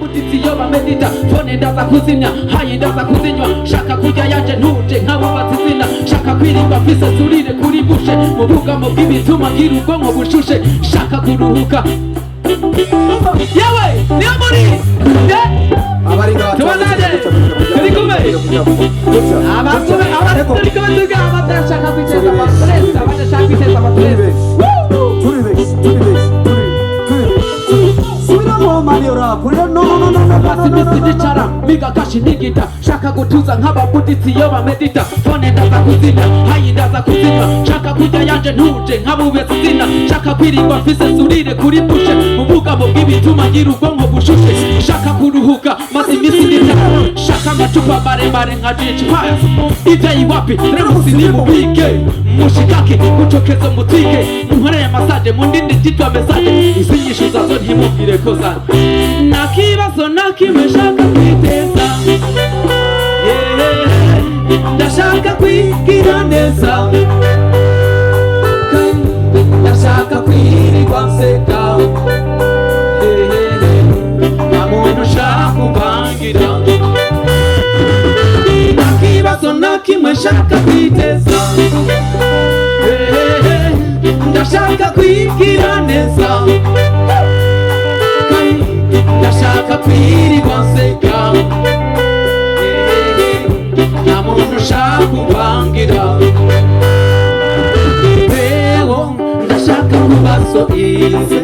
nk'ababuditsi iyo bamedita fone ndaza kuzimya hayi ndaza kuzinywa shaka kurya yanje ntuje nk'abubatse izina shaka kwirimba mfise surire kuri bushe mu bugamo bw'ibituma ngira ubwonko bushushe shaka kuruhuka yewe niyo muri tubonane turi kumwe turi kumwe tuga abatashaka kwiteza amaturesa badashaka kwiteza amaturesa Nicara miga kashi nigita shaka gutuza nk'ababuditsi iyo bamedita fone ndaza kuzimya hayi ndaza kuzinywa shaka kurya yanje ntuje nk'abubetse izina shaka kwirirwa mfise surire kuri bushe mu bugamo bw'ibituma ngira ubwonko bushushe shaka kuruhuka maze imisi nditara shaka amacupa maremare nka Dj Pius ivyayi wapi remusi nimubike mushikake gucokeza mutike munkoreye massage mundinde titwa message izinyishu zazo ntimubwire ko zana nakibazo nakimwe shaka kwiteza ndashaka kwigira neza ndashaka kwirirwa nseka nta muntu ushaka kumvangira nakibazo nakimwe shaka kwiteza ndashaka kwigira neza ndashaka kwirirwa nseka nta muntu ushaka kumvangira ndashaka kuba so easy